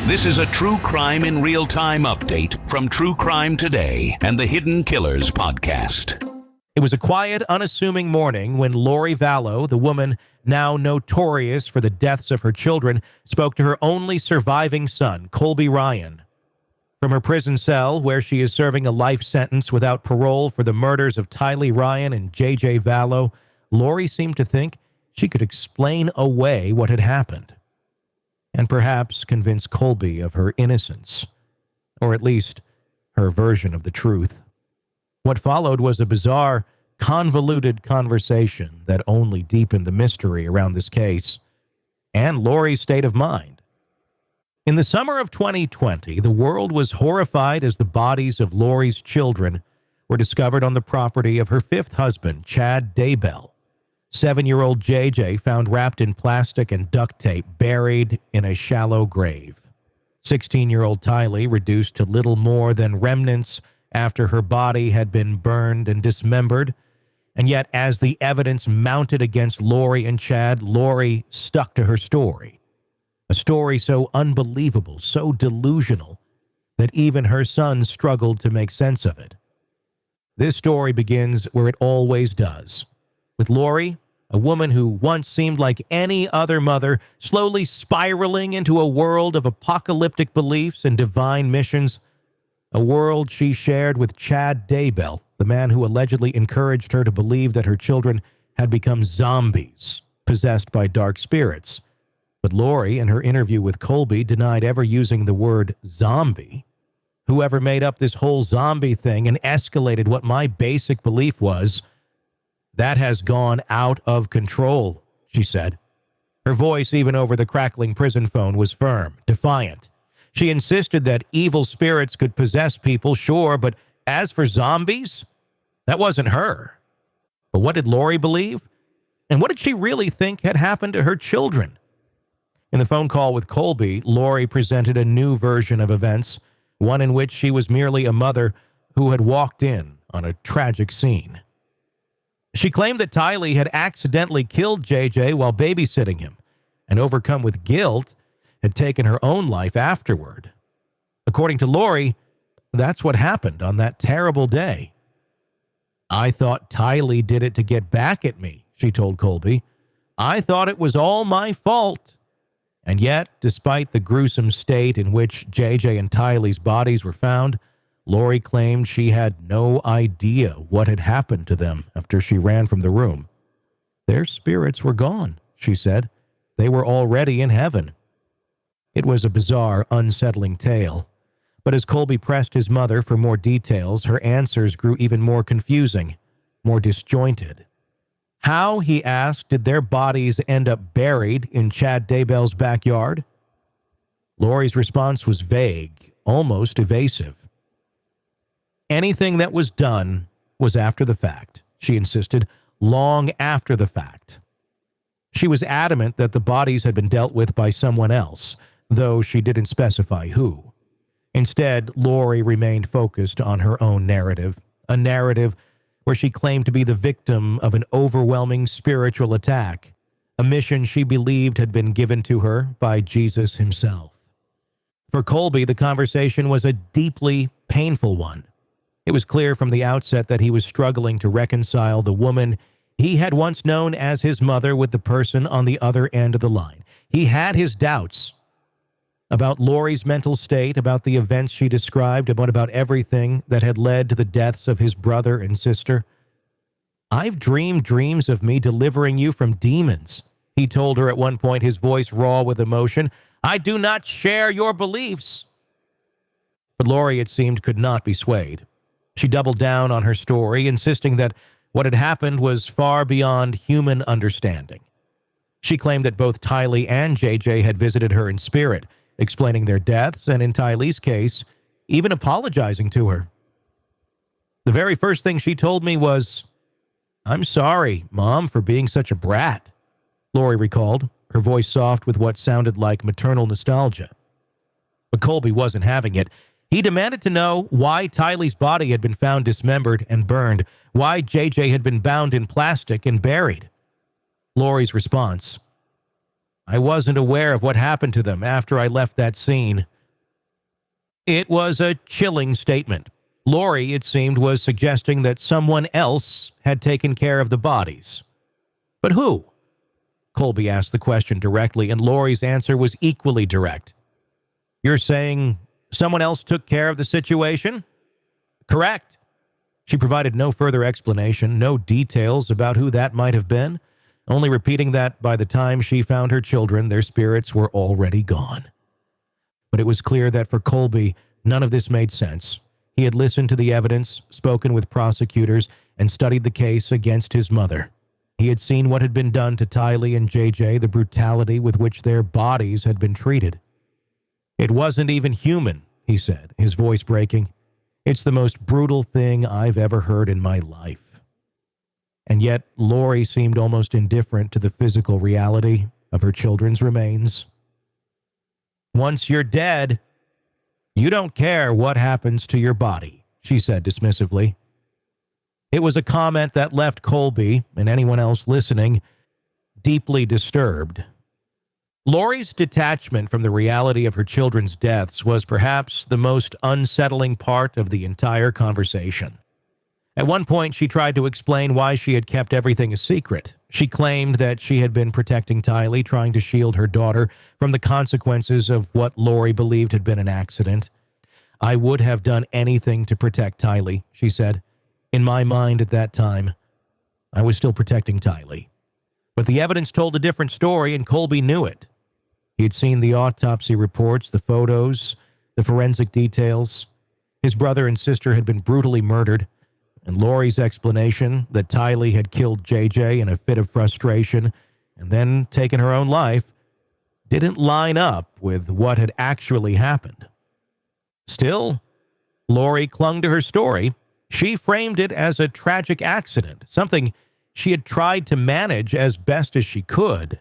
This is a true crime in real time update from True Crime Today and the Hidden Killers podcast. It was a quiet, unassuming morning when Lori Vallow, the woman now notorious for the deaths of her children, spoke to her only surviving son, Colby Ryan. From her prison cell, where she is serving a life sentence without parole for the murders of Tylee Ryan and JJ Vallow, Lori seemed to think she could explain away what had happened, and perhaps convince Colby of her innocence, or at least her version of the truth. What followed was a bizarre, convoluted conversation that only deepened the mystery around this case and Lori's state of mind. In the summer of 2020, the world was horrified as the bodies of Lori's children were discovered on the property of her fifth husband, Chad Daybell. 7-year-old JJ found wrapped in plastic and duct tape, buried in a shallow grave. 16-year-old Tylee reduced to little more than remnants after her body had been burned and dismembered. And yet, as the evidence mounted against Lori and Chad, Lori stuck to her story. A story so unbelievable, so delusional, that even her son struggled to make sense of it. This story begins where it always does, with Lori, a woman who once seemed like any other mother, slowly spiraling into a world of apocalyptic beliefs and divine missions, a world she shared with Chad Daybell, the man who allegedly encouraged her to believe that her children had become zombies, possessed by dark spirits. But Lori, in her interview with Colby, denied ever using the word zombie. Whoever made up this whole zombie thing and escalated what my basic belief was, that has gone out of control, she said. Her voice, even over the crackling prison phone, was firm, defiant. She insisted that evil spirits could possess people, sure, but as for zombies, that wasn't her. But what did Lori believe? And what did she really think had happened to her children? In the phone call with Colby, Lori presented a new version of events, one in which she was merely a mother who had walked in on a tragic scene. She claimed that Tylee had accidentally killed JJ while babysitting him, and overcome with guilt, had taken her own life afterward. According to Lori, that's what happened on that terrible day. "I thought Tylee did it to get back at me," she told Colby. "I thought it was all my fault." And yet, despite the gruesome state in which JJ and Tylee's bodies were found, Lori claimed she had no idea what had happened to them after she ran from the room. Their spirits were gone, she said. They were already in heaven. It was a bizarre, unsettling tale. But as Colby pressed his mother for more details, her answers grew even more confusing, more disjointed. How, he asked, did their bodies end up buried in Chad Daybell's backyard? Lori's response was vague, almost evasive. Anything that was done was after the fact, she insisted, long after the fact. She was adamant that the bodies had been dealt with by someone else, though she didn't specify who. Instead, Lori remained focused on her own narrative, a narrative where she claimed to be the victim of an overwhelming spiritual attack, a mission she believed had been given to her by Jesus himself. For Colby, the conversation was a deeply painful one. It was clear from the outset that he was struggling to reconcile the woman he had once known as his mother with the person on the other end of the line. He had his doubts about Lori's mental state, about the events she described, about everything that had led to the deaths of his brother and sister. "I've dreamed dreams of me delivering you from demons," he told her at one point, his voice raw with emotion. "I do not share your beliefs." But Lori, it seemed, could not be swayed. She doubled down on her story, insisting that what had happened was far beyond human understanding. She claimed that both Tylee and JJ had visited her in spirit, explaining their deaths, and in Tylee's case, even apologizing to her. "The very first thing she told me was, 'I'm sorry, Mom, for being such a brat,'" Lori recalled, her voice soft with what sounded like maternal nostalgia. But Colby wasn't having it. He demanded to know why Tylee's body had been found dismembered and burned, why JJ had been bound in plastic and buried. Lori's response: "I wasn't aware of what happened to them after I left that scene. It was a chilling statement. Lori, it seemed, was suggesting that someone else had taken care of the bodies. But who? Colby asked the question directly, and Lori's answer was equally direct. You're saying someone else took care of the situation? Correct. She provided no further explanation, no details about who that might have been, only repeating that by the time she found her children, their spirits were already gone. But it was clear that for Colby, none of this made sense. He had listened to the evidence, spoken with prosecutors, and studied the case against his mother. He had seen what had been done to Tylee and JJ, the brutality with which their bodies had been treated. It wasn't even human, he said, his voice breaking. It's the most brutal thing I've ever heard in my life. And yet, Lori seemed almost indifferent to the physical reality of her children's remains. Once you're dead, you don't care what happens to your body, she said dismissively. It was a comment that left Colby, and anyone else listening, deeply disturbed. Lori's detachment from the reality of her children's deaths was perhaps the most unsettling part of the entire conversation. At one point, she tried to explain why she had kept everything a secret. She claimed that she had been protecting Tylee, trying to shield her daughter from the consequences of what Lori believed had been an accident. I would have done anything to protect Tylee, she said. In my mind at that time, I was still protecting Tylee. But the evidence told a different story, and Colby knew it. He had seen the autopsy reports, the photos, the forensic details. His brother and sister had been brutally murdered, and Lori's explanation that Tylee had killed JJ in a fit of frustration and then taken her own life didn't line up with what had actually happened. Still, Lori clung to her story. She framed it as a tragic accident, something she had tried to manage as best as she could.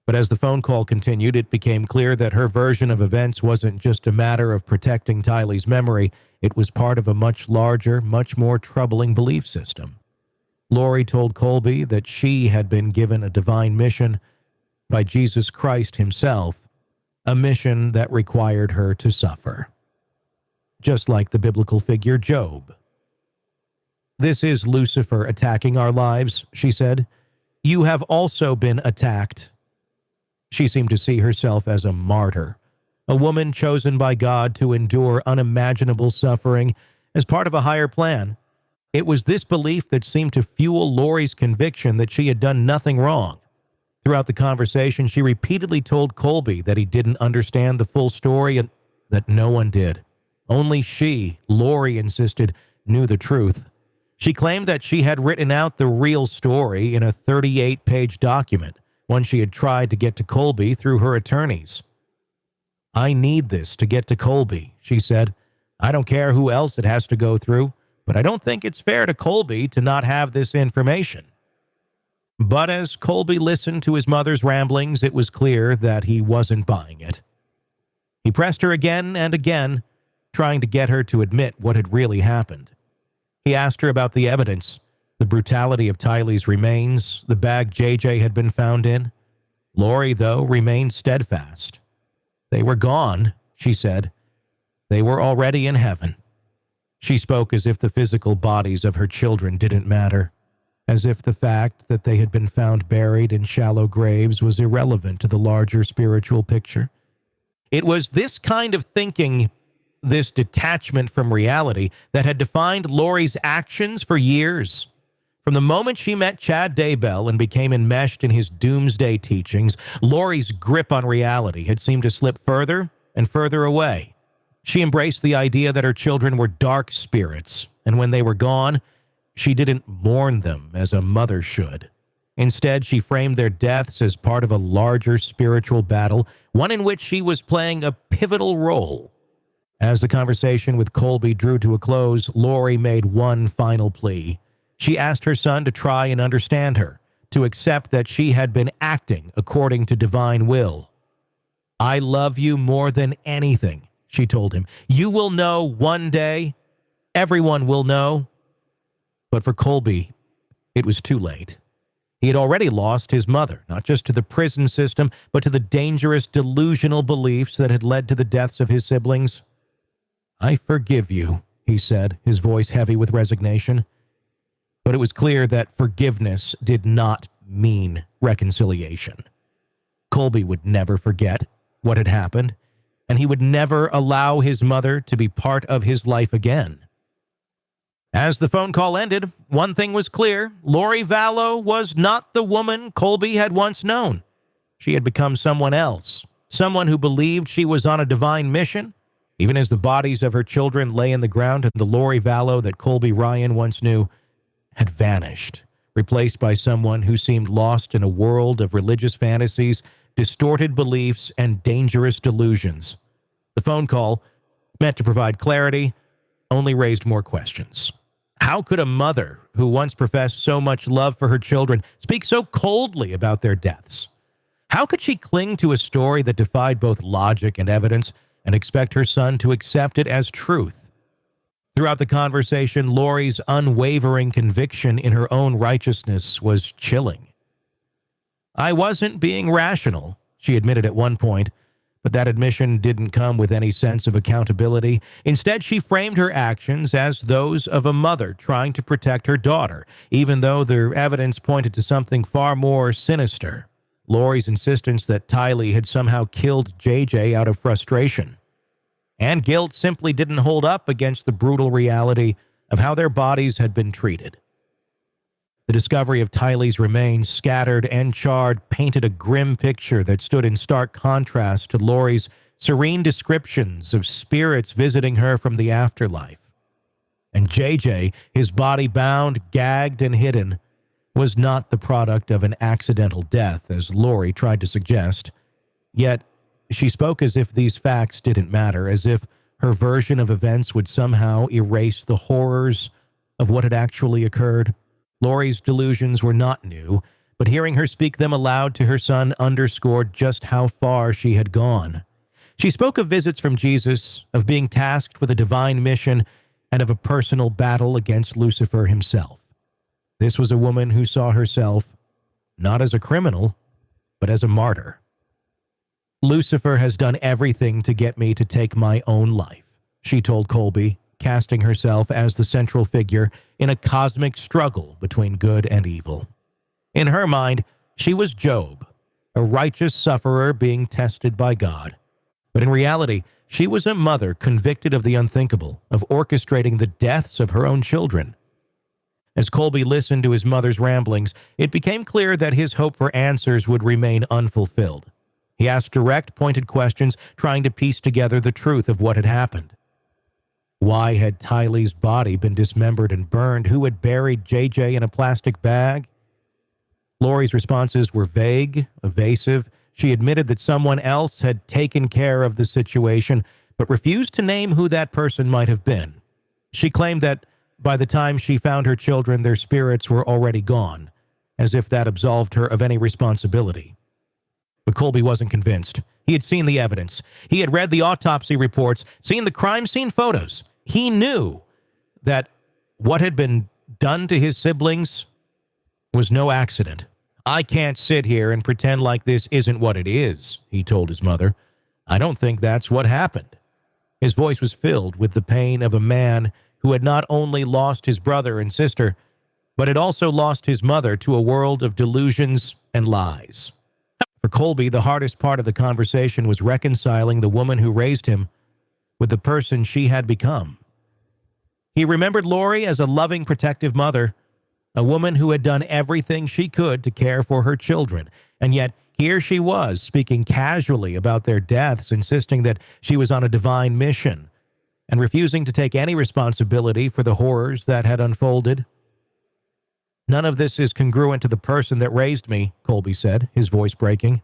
But as the phone call continued, it became clear that her version of events wasn't just a matter of protecting Tylee's memory. It was part of a much larger, much more troubling belief system. Lori told Colby that she had been given a divine mission by Jesus Christ himself, a mission that required her to suffer. Just like the biblical figure Job. This is Lucifer attacking our lives, she said. You have also been attacked. She seemed to see herself as a martyr, a woman chosen by God to endure unimaginable suffering as part of a higher plan. It was this belief that seemed to fuel Lori's conviction that she had done nothing wrong. Throughout the conversation, she repeatedly told Colby that he didn't understand the full story and that no one did. Only she, Lori insisted, knew the truth. She claimed that she had written out the real story in a 38-page document, one she had tried to get to Colby through her attorneys. I need this to get to Colby, she said. I don't care who else it has to go through, but I don't think it's fair to Colby to not have this information. But as Colby listened to his mother's ramblings, it was clear that he wasn't buying it. He pressed her again and again, trying to get her to admit what had really happened. He asked her about the evidence, the brutality of Tylee's remains, the bag JJ had been found in. Lori, though, remained steadfast. They were gone, she said. They were already in heaven. She spoke as if the physical bodies of her children didn't matter, as if the fact that they had been found buried in shallow graves was irrelevant to the larger spiritual picture. It was this kind of thinking, this detachment from reality, that had defined Lori's actions for years. From the moment she met Chad Daybell and became enmeshed in his doomsday teachings, Lori's grip on reality had seemed to slip further and further away. She embraced the idea that her children were dark spirits, and when they were gone, she didn't mourn them as a mother should. Instead, she framed their deaths as part of a larger spiritual battle, one in which she was playing a pivotal role. As the conversation with Colby drew to a close, Lori made one final plea. She asked her son to try and understand her, to accept that she had been acting according to divine will. I love you more than anything, she told him. You will know one day. Everyone will know. But for Colby, it was too late. He had already lost his mother, not just to the prison system, but to the dangerous delusional beliefs that had led to the deaths of his siblings. "I forgive you," he said, his voice heavy with resignation. But it was clear that forgiveness did not mean reconciliation. Colby would never forget what had happened, and he would never allow his mother to be part of his life again. As the phone call ended, one thing was clear: Lori Vallow was not the woman Colby had once known. She had become someone else, someone who believed she was on a divine mission, even as the bodies of her children lay in the ground, and the Lori Vallow that Colby Ryan once knew had vanished, replaced by someone who seemed lost in a world of religious fantasies, distorted beliefs, and dangerous delusions. The phone call, meant to provide clarity, only raised more questions. How could a mother who once professed so much love for her children speak so coldly about their deaths? How could she cling to a story that defied both logic and evidence and expect her son to accept it as truth? Throughout the conversation, Lori's unwavering conviction in her own righteousness was chilling. "I wasn't being rational," she admitted at one point, but that admission didn't come with any sense of accountability. Instead, she framed her actions as those of a mother trying to protect her daughter, even though their evidence pointed to something far more sinister: Lori's insistence that Tylee had somehow killed JJ out of frustration. And guilt simply didn't hold up against the brutal reality of how their bodies had been treated. The discovery of Tylee's remains, scattered and charred, painted a grim picture that stood in stark contrast to Lori's serene descriptions of spirits visiting her from the afterlife. And JJ, his body bound, gagged, and hidden, was not the product of an accidental death, as Lori tried to suggest. Yet, she spoke as if these facts didn't matter, as if her version of events would somehow erase the horrors of what had actually occurred. Lori's delusions were not new, but hearing her speak them aloud to her son underscored just how far she had gone. She spoke of visits from Jesus, of being tasked with a divine mission, and of a personal battle against Lucifer himself. This was a woman who saw herself not as a criminal, but as a martyr. "Lucifer has done everything to get me to take my own life," she told Colby, casting herself as the central figure in a cosmic struggle between good and evil. In her mind, she was Job, a righteous sufferer being tested by God. But in reality, she was a mother convicted of the unthinkable, of orchestrating the deaths of her own children. As Colby listened to his mother's ramblings, it became clear that his hope for answers would remain unfulfilled. He asked direct, pointed questions, trying to piece together the truth of what had happened. Why had Tylee's body been dismembered and burned? Who had buried JJ in a plastic bag? Lori's responses were vague, evasive. She admitted that someone else had taken care of the situation, but refused to name who that person might have been. She claimed that by the time she found her children, their spirits were already gone, as if that absolved her of any responsibility. But Colby wasn't convinced. He had seen the evidence. He had read the autopsy reports, seen the crime scene photos. He knew that what had been done to his siblings was no accident. "I can't sit here and pretend like this isn't what it is," he told his mother. "I don't think that's what happened." His voice was filled with the pain of a man who had not only lost his brother and sister, but had also lost his mother to a world of delusions and lies. For Colby, the hardest part of the conversation was reconciling the woman who raised him with the person she had become. He remembered Lori as a loving, protective mother, a woman who had done everything she could to care for her children, and yet here she was speaking casually about their deaths, insisting that she was on a divine mission, and refusing to take any responsibility for the horrors that had unfolded. "None of this is congruent to the person that raised me," Colby said, his voice breaking.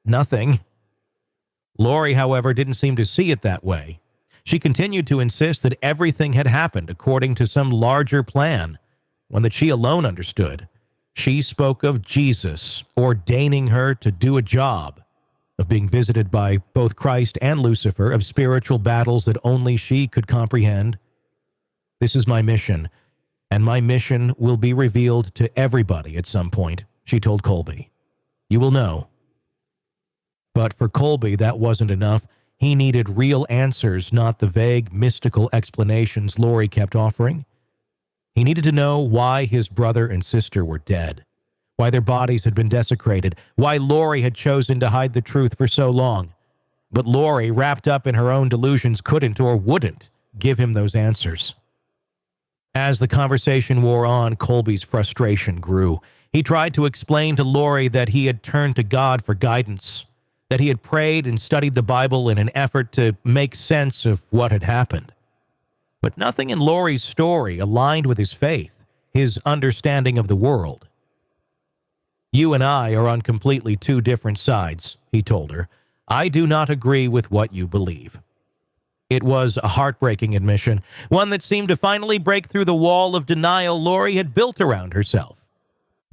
"Nothing." Lori, however, didn't seem to see it that way. She continued to insist that everything had happened according to some larger plan, one that she alone understood. She spoke of Jesus ordaining her to do a job, of being visited by both Christ and Lucifer, of spiritual battles that only she could comprehend. "This is my mission, and my mission will be revealed to everybody at some point," she told Colby. "You will know." But for Colby, that wasn't enough. He needed real answers, not the vague, mystical explanations Lori kept offering. He needed to know why his brother and sister were dead, why their bodies had been desecrated, why Lori had chosen to hide the truth for so long. But Lori, wrapped up in her own delusions, couldn't or wouldn't give him those answers. As the conversation wore on, Colby's frustration grew. He tried to explain to Lori that he had turned to God for guidance, that he had prayed and studied the Bible in an effort to make sense of what had happened. But nothing in Lori's story aligned with his faith, his understanding of the world. "You and I are on completely two different sides," he told her. "I do not agree with what you believe." It was a heartbreaking admission, one that seemed to finally break through the wall of denial Lori had built around herself.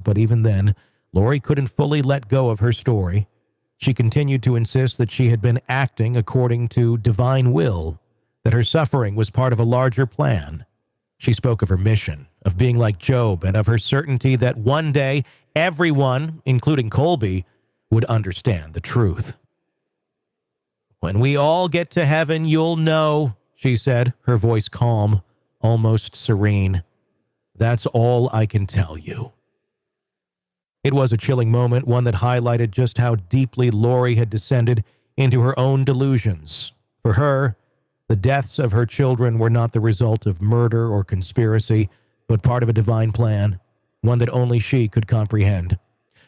But even then, Lori couldn't fully let go of her story. She continued to insist that she had been acting according to divine will, that her suffering was part of a larger plan. She spoke of her mission, of being like Job, and of her certainty that one day everyone, including Colby, would understand the truth. "When we all get to heaven, you'll know," she said, her voice calm, almost serene. "That's all I can tell you." It was a chilling moment, one that highlighted just how deeply Lori had descended into her own delusions. For her, the deaths of her children were not the result of murder or conspiracy, but part of a divine plan, one that only she could comprehend.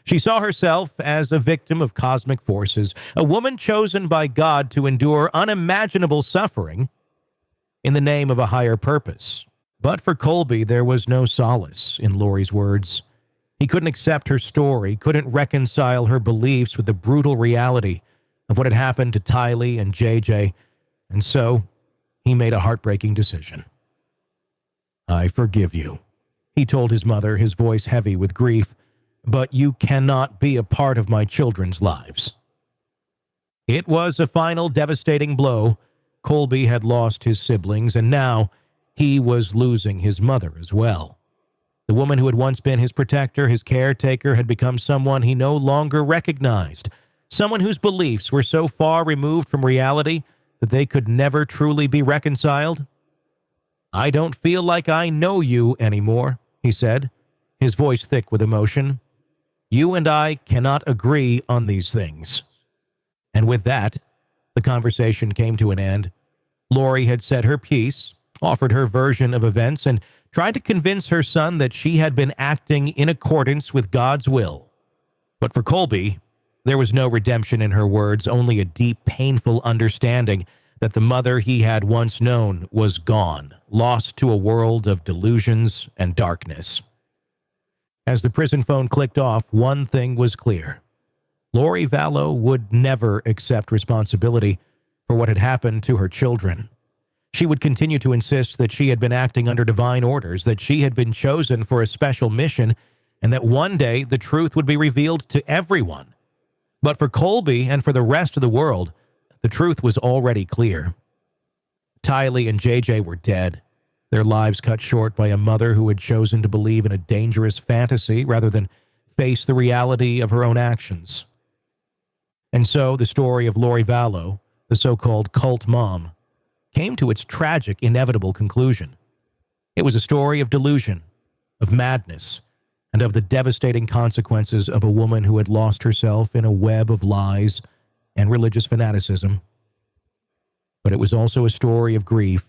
She saw herself as a victim of cosmic forces, a woman chosen by God to endure unimaginable suffering in the name of a higher purpose. But for Colby, there was no solace in Lori's words. He couldn't accept her story, couldn't reconcile her beliefs with the brutal reality of what had happened to Tylee and JJ, and so he made a heartbreaking decision. "I forgive you," he told his mother, his voice heavy with grief, "but you cannot be a part of my children's lives." It was a final devastating blow. Colby had lost his siblings, and now he was losing his mother as well. The woman who had once been his protector, his caretaker, had become someone he no longer recognized, someone whose beliefs were so far removed from reality that they could never truly be reconciled. "I don't feel like I know you anymore," he said, his voice thick with emotion. "You and I cannot agree on these things." And with that, the conversation came to an end. Lori had said her piece, offered her version of events, and tried to convince her son that she had been acting in accordance with God's will. But for Colby, there was no redemption in her words, only a deep, painful understanding that the mother he had once known was gone, lost to a world of delusions and darkness. As the prison phone clicked off, one thing was clear. Lori Vallow would never accept responsibility for what had happened to her children. She would continue to insist that she had been acting under divine orders, that she had been chosen for a special mission, and that one day the truth would be revealed to everyone. But for Colby and for the rest of the world, the truth was already clear. Tylee and JJ were dead, their lives cut short by a mother who had chosen to believe in a dangerous fantasy rather than face the reality of her own actions. And so the story of Lori Vallow, the so-called cult mom, came to its tragic, inevitable conclusion. It was a story of delusion, of madness, and of the devastating consequences of a woman who had lost herself in a web of lies and religious fanaticism. But it was also a story of grief,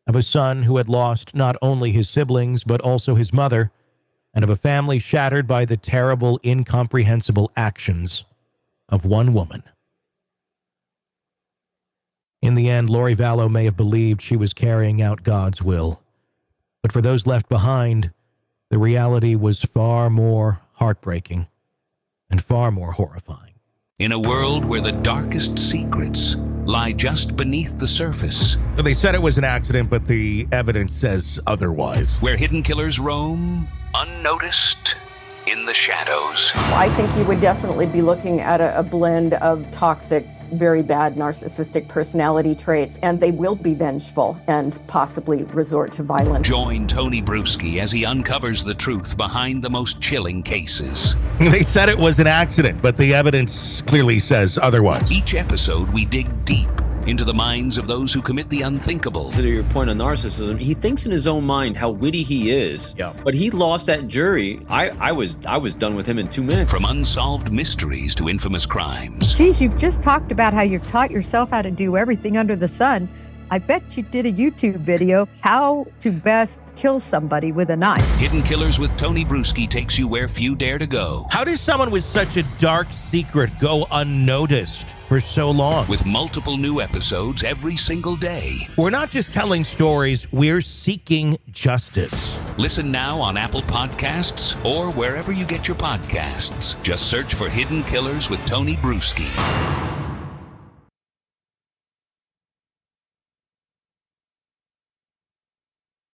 of a son who had lost not only his siblings, but also his mother, and of a family shattered by the terrible, incomprehensible actions of one woman. In the end, Lori Vallow may have believed she was carrying out God's will. But for those left behind, the reality was far more heartbreaking and far more horrifying. In a world where the darkest secrets lie just beneath the surface. They said it was an accident, but the evidence says otherwise. Where hidden killers roam, unnoticed, in the shadows. I think you would definitely be looking at a blend of toxic, very bad narcissistic personality traits, and they will be vengeful and possibly resort to violence. Join Tony Bruschi as he uncovers the truth behind the most chilling cases. They said it was an accident, but the evidence clearly says otherwise. Each episode, we dig deep into the minds of those who commit the unthinkable. To your point on narcissism, he thinks in his own mind how witty he is. Yeah. But he lost that jury. I was done with him in 2 minutes. From unsolved mysteries to infamous crimes. Geez, you've just talked about how you've taught yourself how to do everything under the sun. I bet you did a YouTube video, how to best kill somebody with a knife. Hidden Killers with Tony Bruschi takes you where few dare to go. How does someone with such a dark secret go unnoticed for so long? With multiple new episodes every single day. We're not just telling stories, we're seeking justice. Listen now on Apple Podcasts or wherever you get your podcasts. Just search for Hidden Killers with Tony Bruschi.